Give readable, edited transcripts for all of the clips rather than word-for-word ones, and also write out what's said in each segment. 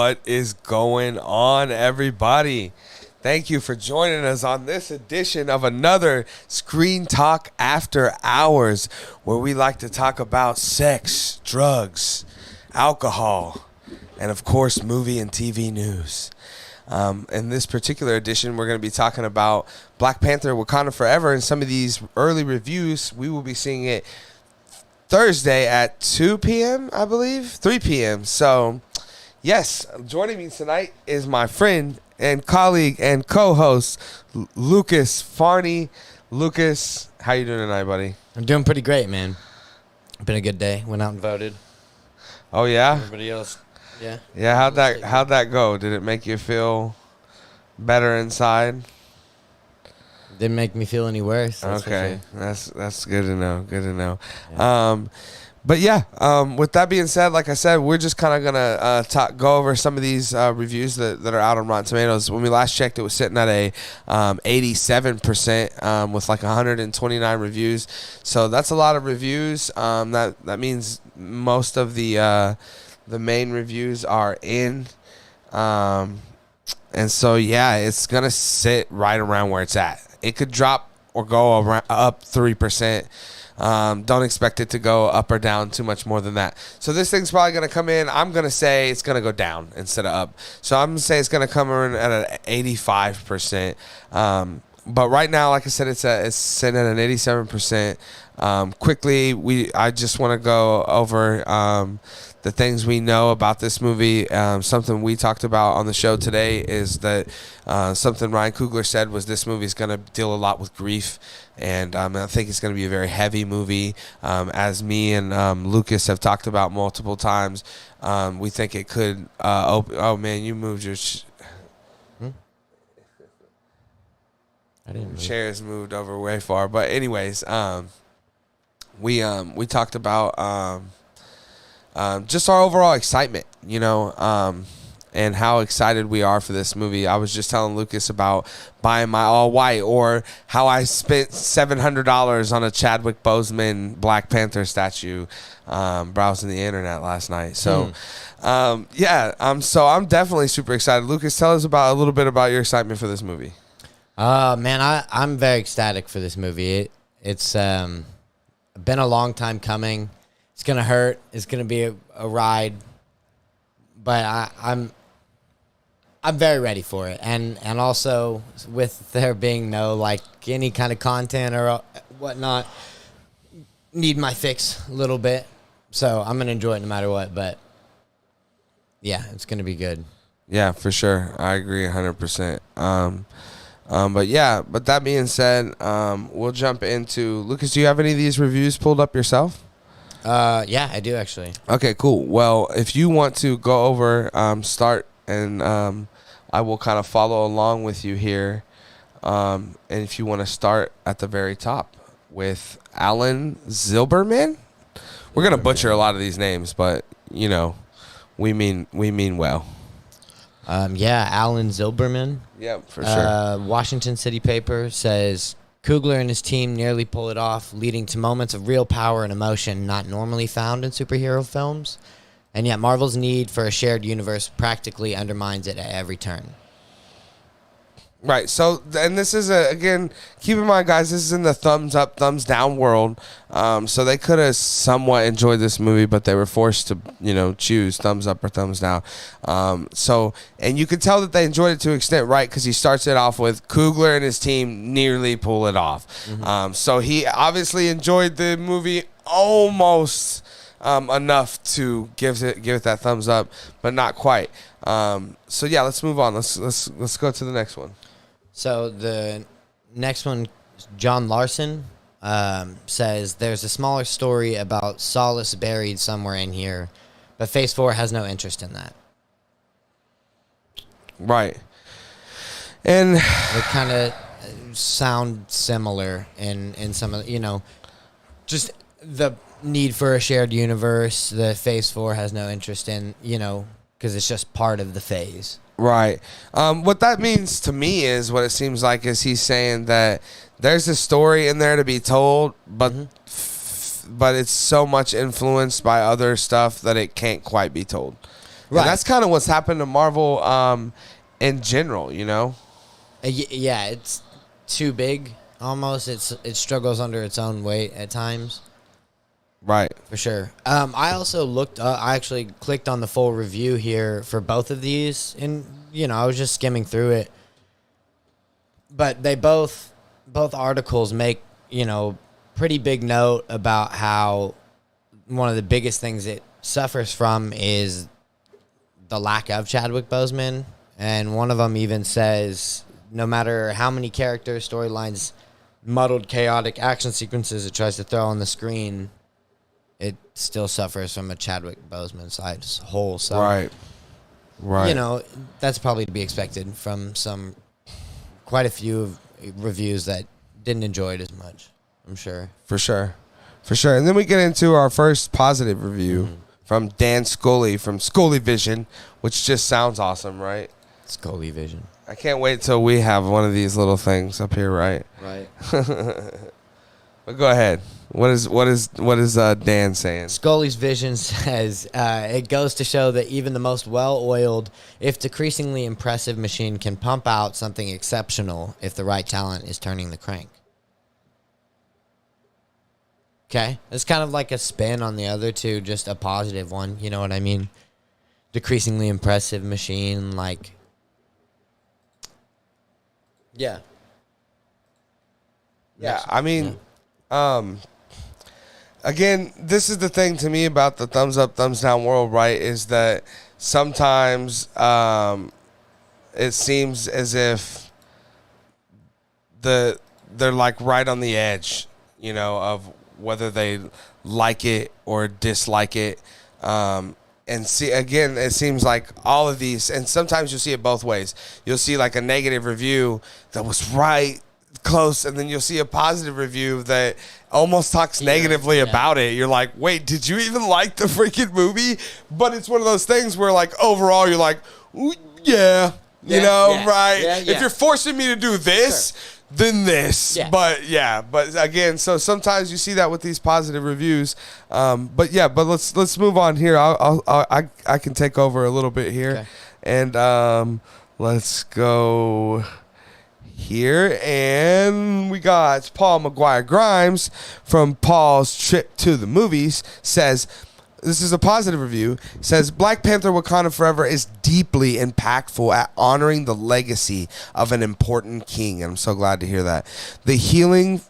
What is going on, everybody? Thank you for joining us on this edition of another Screen Talk After Hours, where we like to talk about sex, drugs, alcohol, and of course, movie and TV news. In this particular edition, we're going to be talking about Black Panther, Wakanda Forever, and some of these early reviews. We will be seeing it Thursday at 2 p.m., I believe, 3 p.m. So, yes, joining me tonight is my friend and colleague and co-host, Lucas Farney. Lucas, how you doing tonight, buddy? I'm doing pretty great, man. Been a good day. Went out and voted. Oh, yeah? Everybody else, yeah. Yeah, how'd that go? Did it make you feel better inside? Didn't make me feel any worse. Okay, that's good to know. Good to know. Yeah. But yeah, with that being said, like I said, we're just kind of gonna go over some of these reviews that are out on Rotten Tomatoes. When we last checked, it was sitting at a 87% with like 129 reviews. So that's a lot of reviews. That means most of the main reviews are in. And so yeah, it's gonna sit right around where it's at. It could drop or go up 3%. Don't expect it to go up or down too much more than that. So this thing's probably going to come in. I'm going to say it's going to go down instead of up. So I'm going to say it's going to come in at an 85%. But right now, like I said, it's sitting at an 87%. Quickly, I just want to go over the things we know about this movie. Something we talked about on the show today is that something Ryan Coogler said was this movie is going to deal a lot with grief. And I think it's going to be a very heavy movie. As me and Lucas have talked about multiple times, we think it could oh, man, you moved your I didn't move. Chairs moved over way far. But anyways, we talked about just our overall excitement, and how excited we are for this movie. I was just telling Lucas about buying my all white, or how I spent $700 on a Chadwick Boseman Black Panther statue browsing the internet last night. So, so I'm definitely super excited. Lucas, tell us a little bit about your excitement for this movie. Man, I'm very ecstatic for this movie. It's been a long time coming. It's gonna hurt. It's gonna be a ride, but I'm very ready for it, and also with there being no like any kind of content or whatnot, need my fix a little bit. So I'm gonna enjoy it no matter what. But yeah, it's gonna be good. Yeah, for sure. I agree 100%. But that being said, we'll jump into Lucas. Do you have any of these reviews pulled up yourself? Yeah, I do actually. Okay, cool. Well, if you want to go over, start, and I will kind of follow along with you here. And if you want to start at the very top with Alan Zilberman, we're gonna butcher a lot of these names, but we mean well. Alan Zilberman. Yep, for sure. Washington City Paper says Coogler and his team nearly pull it off, leading to moments of real power and emotion not normally found in superhero films. And yet Marvel's need for a shared universe practically undermines it at every turn. Right. So, and this is again, keep in mind, guys, this is in the thumbs up, thumbs down world. So they could have somewhat enjoyed this movie, but they were forced to, choose thumbs up or thumbs down. And you could tell that they enjoyed it to an extent, right? Because he starts it off with Coogler and his team nearly pull it off. Mm-hmm. So he obviously enjoyed the movie almost enough to give it that thumbs up, but not quite. So yeah, let's move on. Let's go to the next one. So the next one, John Larson, says there's a smaller story about Solace buried somewhere in here, but Phase 4 has no interest in that. Right. And it kind of sound similar in some of just the need for a shared universe. The Phase 4 has no interest in, because it's just part of the phase. Right. What that means to me is what it seems like is he's saying that there's a story in there to be told, but but it's so much influenced by other stuff that it can't quite be told. Right. And that's kind of what's happened to Marvel in general, you know? Yeah, it's too big almost. It struggles under its own weight at times. Right. For sure. I also I actually clicked on the full review here for both of these, and I was just skimming through it. But they both articles make pretty big note about how one of the biggest things it suffers from is the lack of Chadwick Boseman, and one of them even says no matter how many characters, storylines, muddled, chaotic action sequences it tries to throw on the screen, it still suffers from a Chadwick Boseman side whole. So, right. That's probably to be expected from quite a few reviews that didn't enjoy it as much, I'm sure. For sure. And then we get into our first positive review from Dan Scully from Scully Vision, which just sounds awesome, right? Scully Vision. I can't wait till we have one of these little things up here, right? Right. But go ahead. What is Dan saying? Scully's Vision says it goes to show that even the most well-oiled, if decreasingly impressive machine can pump out something exceptional if the right talent is turning the crank. Okay, it's kind of like a spin on the other two, just a positive one. You know what I mean? Decreasingly impressive machine, like. Yeah. Yeah, I mean, again, this is the thing to me about the thumbs up, thumbs down world, right? Is that sometimes it seems as if they're like right on the edge, of whether they like it or dislike it. And see, again, it seems like all of these, and sometimes you'll see it both ways. You'll see like a negative review that was right close, and then you'll see a positive review that almost talks negatively about it. You're like, wait, did you even like the freaking movie? But it's one of those things where, like, overall, you're like, right? If you're forcing me to do this, then this. Yeah. But again, so sometimes you see that with these positive reviews. But let's move on here. I can take over a little bit here, and let's go here, and we got Paul McGuire Grimes from Paul's Trip to the Movies says, this is a positive review, says Black Panther Wakanda Forever is deeply impactful at honoring the legacy of an important king, and I'm so glad to hear that. The healing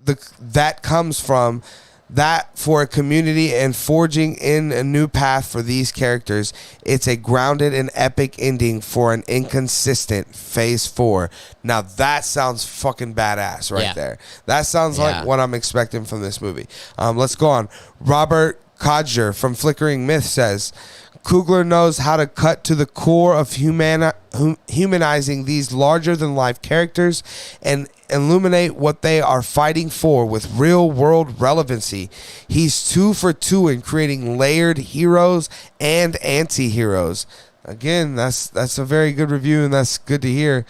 that comes from that for a community and forging in a new path for these characters. It's a grounded and epic ending for an inconsistent phase 4. Now that sounds fucking badass right there. That sounds like what I'm expecting from this movie. Let's go on. Robert Codger from Flickering Myth says, Coogler knows how to cut to the core of humanizing these larger-than-life characters and illuminate what they are fighting for with real-world relevancy. He's 2 for 2 in creating layered heroes and anti-heroes. Again, that's a very good review, and that's good to hear.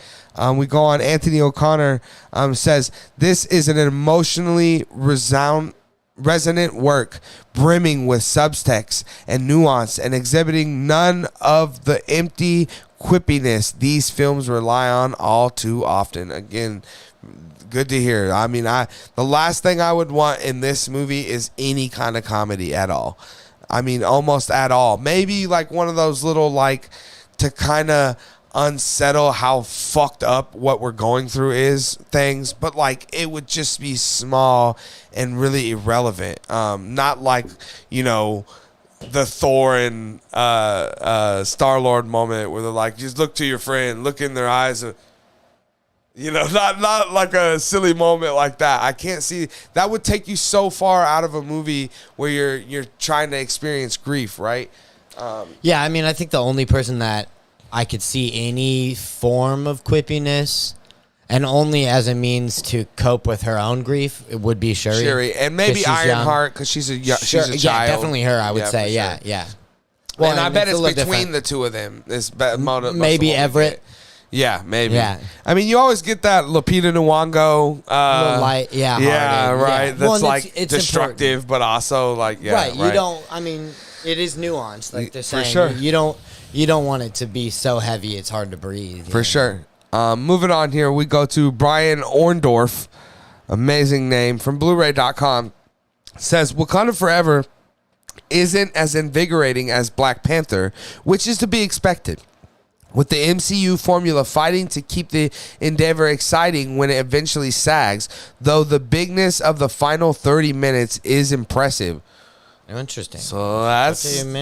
We go on. Anthony O'Connor says, this is an emotionally resonant work, brimming with subtext and nuance and exhibiting none of the empty quippiness these films rely on all too often. Again, good to hear. I mean, the last thing I would want in this movie is any kind of comedy at all. I mean, almost at all. Maybe like one of those little, like, to kind of unsettle how fucked up what we're going through is things, but like it would just be small and really irrelevant. Not like, the Thor and Star-Lord moment where they're like, just look to your friend, look in their eyes, not like a silly moment like that. I can't see that would take you so far out of a movie where you're trying to experience grief, right? I mean, I think the only person that I could see any form of quippiness, and only as a means to cope with her own grief, it would be Shuri. And maybe Ironheart, because she's a child. Yeah, definitely her, I would say. Yeah, sure. yeah. Well, and I bet it's between the two of them. Maybe Everett. Yeah, maybe. Yeah. I mean, you always get that Lupita Nyong'o. Light, right. Yeah. That's it's important. destructive, but also like, right. You don't. I mean, it is nuanced, like they're saying. For sure. You don't. you don't want it to be so heavy it's hard to breathe. For sure. Moving on here, we go to Brian Orndorff, amazing name, from Blu-ray.com. Says, Wakanda Forever isn't as invigorating as Black Panther, which is to be expected, with the MCU formula fighting to keep the endeavor exciting when it eventually sags, though the bigness of the final 30 minutes is impressive. Interesting. So that's and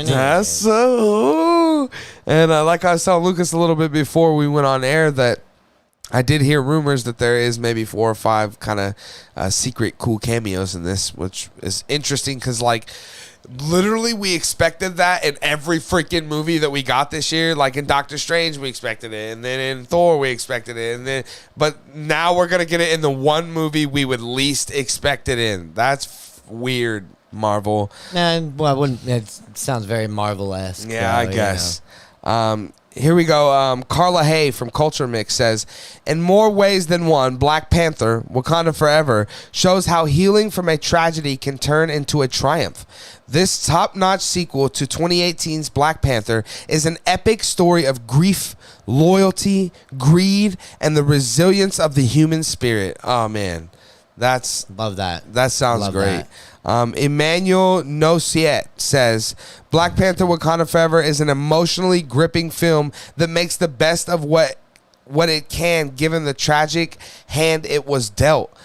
like I was telling Lucas a little bit before we went on air that I did hear rumors that there is maybe 4 or 5 kind of secret cool cameos in this, which is interesting because like literally we expected that in every freaking movie that we got this year. Like in Doctor Strange we expected it, and then in Thor we expected it, but now we're gonna get it in the one movie we would least expect it in. That's weird, Marvel. Nah, well, I wouldn't. It sounds very Marvel-esque. Yeah, I guess. Here we go. Carla Hay from Culture Mix says, in more ways than one, Black Panther, Wakanda Forever, shows how healing from a tragedy can turn into a triumph. This top-notch sequel to 2018's Black Panther is an epic story of grief, loyalty, greed, and the resilience of the human spirit. Oh, man. Love that. That sounds great. Emmanuel Nociet says, Black Panther Wakanda Forever is an emotionally gripping film that makes the best of what it can given the tragic hand it was dealt.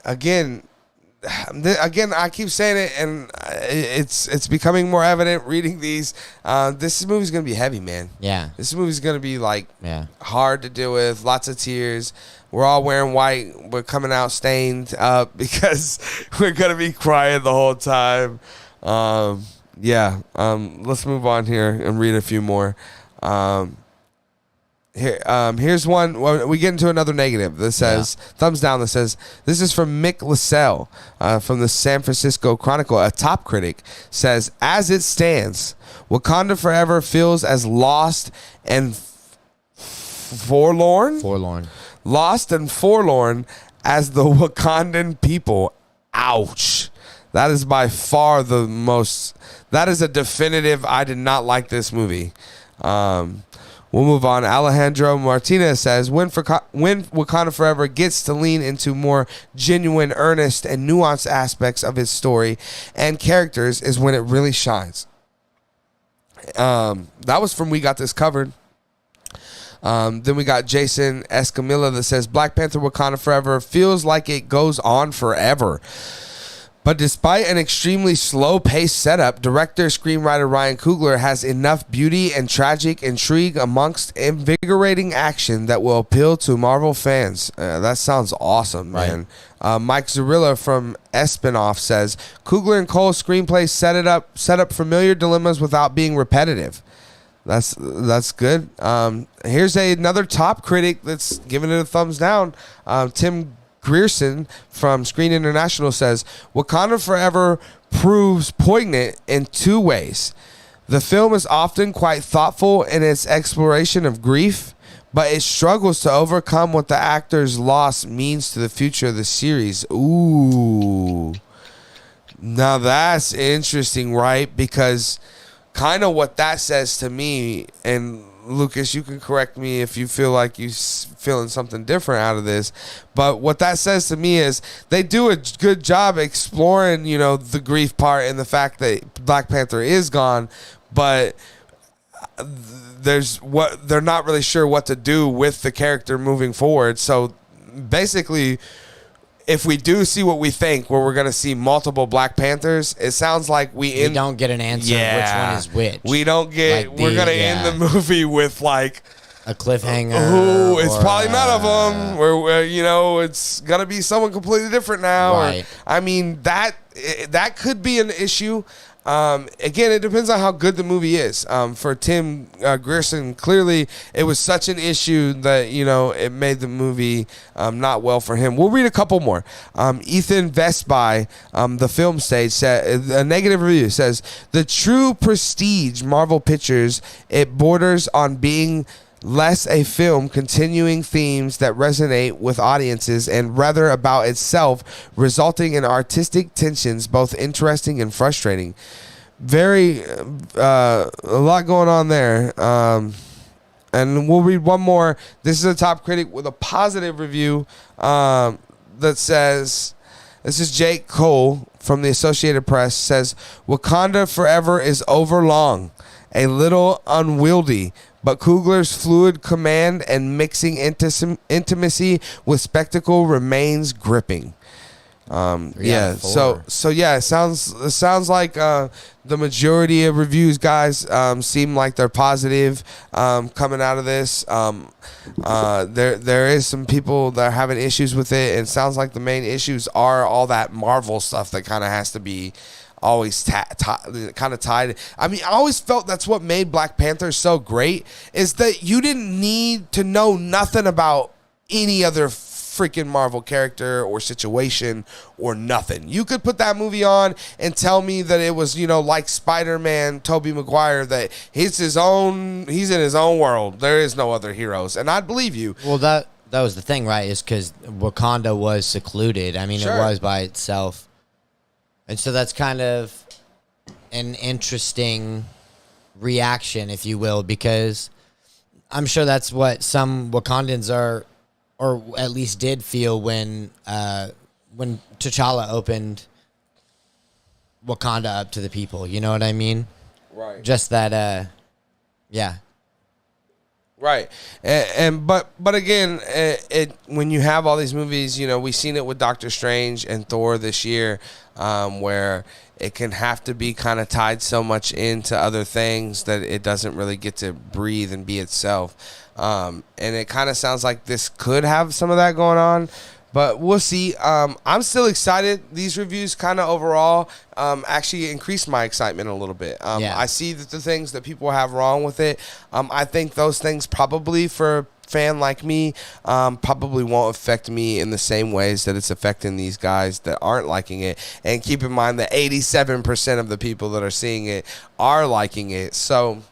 Again, I keep saying it, and it's becoming more evident reading these. This movie's gonna be heavy, man. Yeah. This movie's gonna be hard to deal with. Lots of tears. We're all wearing white. We're coming out stained up because we're gonna be crying the whole time. Let's move on here and read a few more. Here's one. We get into another negative that says, thumbs down, that says, this is from Mick LaSalle from the San Francisco Chronicle. A top critic says, as it stands, Wakanda Forever feels as lost and forlorn. Lost and forlorn as the Wakandan people. Ouch. That is by far the most. That is a definitive. I did not like this movie. We'll move on. Alejandro Martinez says, when Wakanda Forever gets to lean into more genuine, earnest, and nuanced aspects of its story and characters is when it really shines. That was from We Got This Covered. Then we got Jason Escamilla that says, Black Panther Wakanda Forever feels like it goes on forever. But despite an extremely slow-paced setup, director-screenwriter Ryan Coogler has enough beauty and tragic intrigue amongst invigorating action that will appeal to Marvel fans. That sounds awesome, man. Mike Zarilla from Espinoff says, Coogler and Cole's screenplay set up familiar dilemmas without being repetitive. That's good. Here's another top critic that's giving it a thumbs down. Tim Grierson from Screen International says, Wakanda Forever proves poignant in 2 ways. The film is often quite thoughtful in its exploration of grief, but it struggles to overcome what the actor's loss means to the future of the series. Ooh. Now that's interesting, right? Because kind of what that says to me, and Lucas, you can correct me if you feel like you're feeling something different out of this, but what that says to me is they do a good job exploring, the grief part and the fact that Black Panther is gone, but they're not really sure what to do with the character moving forward. So basically, if we do see what we think, where we're going to see multiple Black Panthers, it sounds like we don't get an answer which one is which. We don't get. We're going to end the movie with like a cliffhanger. Ooh, it's probably none of them. Where it's going to be someone completely different now. Right. I mean, that could be an issue. Again, it depends on how good the movie is. For Tim Grierson, clearly it was such an issue that, it made the movie not well for him. We'll read a couple more. Ethan Vestby, the film stage, said a negative review says, the true prestige Marvel Pictures, it borders on being less a film continuing themes that resonate with audiences and rather about itself, resulting in artistic tensions both interesting and frustrating. very a lot going on there. And we'll read one more. This is a top critic with a positive review that says, this is Jake Cole from the Associated Press, says, Wakanda Forever is overlong, a little unwieldy, but Coogler's fluid command and mixing intimacy with spectacle remains gripping. Yeah. So yeah, it sounds like the majority of reviews, guys, seem like they're positive coming out of this. There is some people that are having issues with it, and it sounds like the main issues are all that Marvel stuff that kind of has to be always kind of tied. I mean, I always felt that's what made Black Panther so great, is that you didn't need to know nothing about any other freaking Marvel character or situation or nothing. You could put that movie on and tell me that it was, like Spider-Man, Tobey Maguire, that he's in his own world. There is no other heroes. And I'd believe you. Well, that was the thing, right? Is because Wakanda was secluded. I mean, It was by itself. And so that's kind of an interesting reaction, if you will, because I'm sure that's what some Wakandans are, or at least did feel when T'Challa opened Wakanda up to the people. You know what I mean? Right. Just that, yeah. Right. But again, when you have all these movies, we've seen it with Doctor Strange and Thor this year, where it can have to be kind of tied so much into other things that it doesn't really get to breathe and be itself. And it kind of sounds like this could have some of that going on, but we'll see. I'm still excited. These reviews kind of overall actually increased my excitement a little bit. I see that the things that people have wrong with it, I think those things probably for a fan like me probably won't affect me in the same ways that it's affecting these guys that aren't liking it. And keep in mind that 87% of the people that are seeing it are liking it. So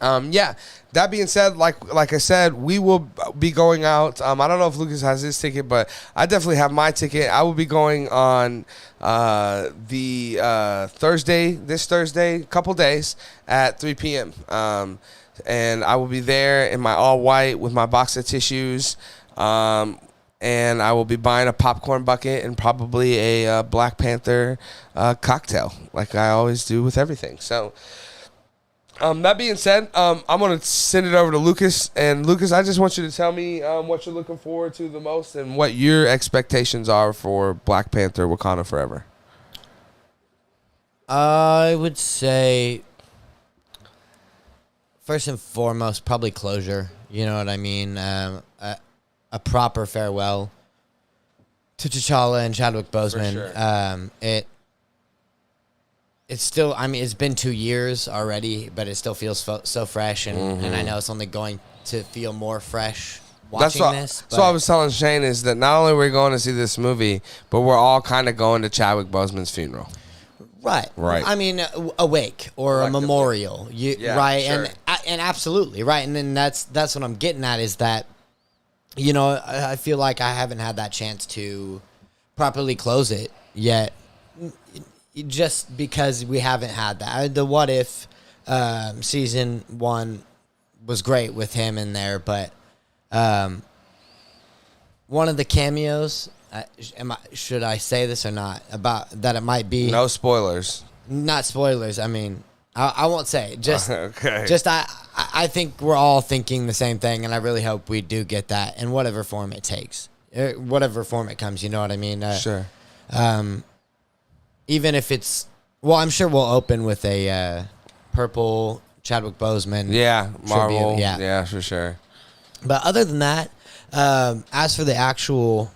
yeah. That being said, like I said, we will be going out. I don't know if Lucas has his ticket, but I definitely have my ticket. I will be going on this Thursday, couple days at 3 p.m. And I will be there in my all white with my box of tissues. And I will be buying a popcorn bucket and probably a Black Panther cocktail, like I always do with everything. So. That being said, I'm going to send it over to Lucas. And, Lucas, I just want you to tell me what you're looking forward to the most and what your expectations are for Black Panther Wakanda Forever. I would say, first and foremost, probably closure. You know what I mean? A proper farewell to T'Challa and Chadwick Boseman. For sure. It's still, I mean, it's been 2 years already, but it still feels so fresh, and I know it's only going to feel more fresh watching this. So I was telling Shane is that not only are we going to see this movie, but we're all kind of going to Chadwick Boseman's funeral. Right. I mean, a wake or a memorial, right? Sure. And absolutely, right. And then that's what I'm getting at is that, I feel like I haven't had that chance to properly close it yet. Just because we haven't had that. The What If season 1 was great with him in there, but one of the cameos, should I say this or not, about that it might be... No spoilers. Not spoilers. I mean, I won't say it. Just, okay. Just I think we're all thinking the same thing, and I really hope we do get that in whatever form it takes. Whatever form it comes, you know what I mean? Sure. Even if it's... Well, I'm sure we'll open with a purple Chadwick Boseman. Yeah, Marvel. Tribute. Yeah, for sure. But other than that, as for the actual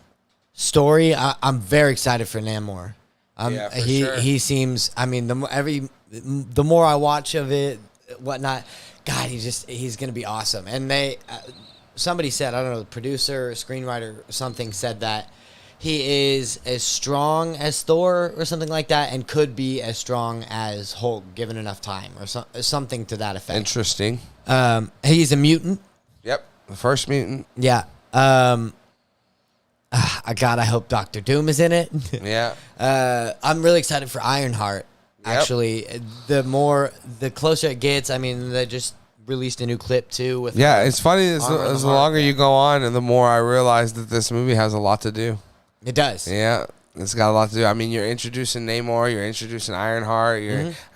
story, I'm very excited for Namor. For sure. He seems... I mean, the more I watch of it, whatnot, God, he's going to be awesome. And somebody said, I don't know, the producer, screenwriter, or something said that he is as strong as Thor or something like that, and could be as strong as Hulk given enough time, or something to that effect. Interesting. He's a mutant. Yep, the first mutant. Yeah. I hope Dr. Doom is in it. Yeah. I'm really excited for Ironheart. Actually, the closer it gets, I mean, they just released a new clip too. With It's funny as the longer you go on, and the more I realize that this movie has a lot to do. It does. Yeah. It's got a lot to do. I mean, you're introducing Namor, you're introducing Ironheart.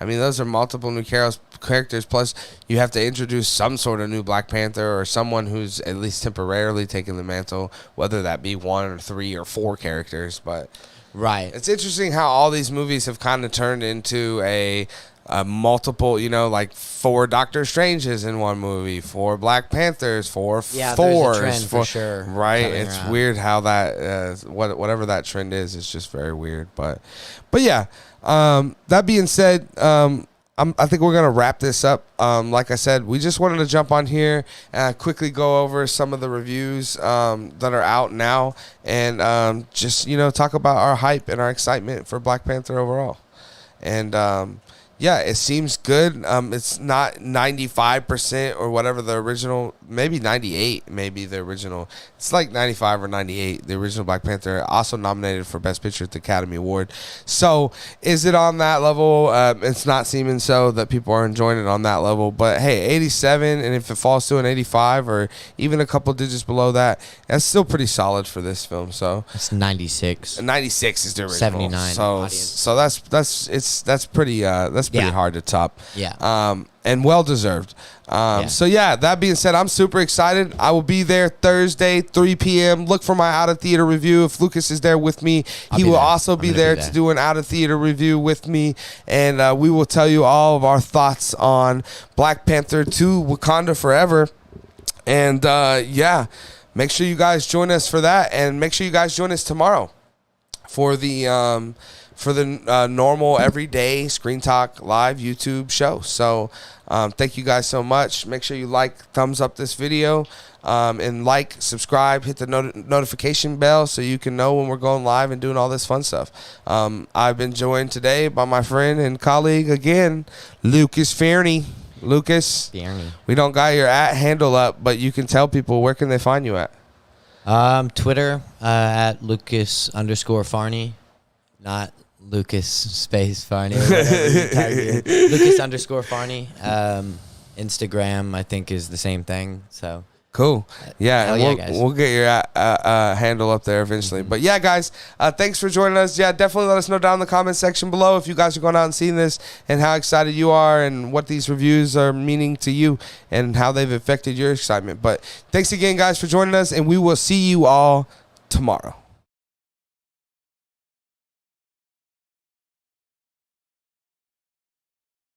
I mean, those are multiple new characters. Plus, you have to introduce some sort of new Black Panther or someone who's at least temporarily taking the mantle, whether that be 1 or 3 or 4 characters. But right, it's interesting how all these movies have kind of turned into a multiple, like 4 Doctor Stranges in one movie, 4 Black Panthers, 4 Thors. There's a trend for sure. Right, it's around. Weird how that whatever that trend is, it's just very weird. But yeah. That being said, I think we're gonna wrap this up. Like I said, we just wanted to jump on here and quickly go over some of the reviews that are out now, and just talk about our hype and our excitement for Black Panther overall. And yeah, it seems good. It's not 95% or whatever the original, maybe 98, maybe the original. It's like 95 or 98, the original Black Panther, also nominated for Best Picture at the Academy Award. So is it on that level? It's not seeming so that people are enjoying it on that level. But hey, 87, and if it falls to an 85 or even a couple digits below that, that's still pretty solid for this film. So it's 96. 96 is the original. 79. So that's pretty hard to top. Yeah. And well deserved. So yeah, that being said, I'm super excited. I will be there Thursday, 3 p.m. Look for my out of theater review. If Lucas is there with me, he will also be there to do an out of theater review with me, and we will tell you all of our thoughts on Black Panther 2: Wakanda Forever. And yeah, make sure you guys join us for that, and make sure you guys join us tomorrow for the normal everyday Screen Talk live YouTube show. So thank you guys so much. Make sure you thumbs up this video, and subscribe, hit the notification bell so you can know when we're going live and doing all this fun stuff. I've been joined today by my friend and colleague again, Lucas Fearney. Lucas, we don't got your handle up, but you can tell people, where can they find you at? Twitter at Lucas_Farney, not Lucas space Farney. Lucas_Farney. Instagram, I think, is the same thing. So cool. Yeah, guys. We'll get your handle up there eventually. But yeah, guys, thanks for joining us. Yeah, definitely let us know down in the comment section below if you guys are going out and seeing this, and how excited you are, and what these reviews are meaning to you, and how they've affected your excitement. But thanks again, guys, for joining us, and we will see you all tomorrow.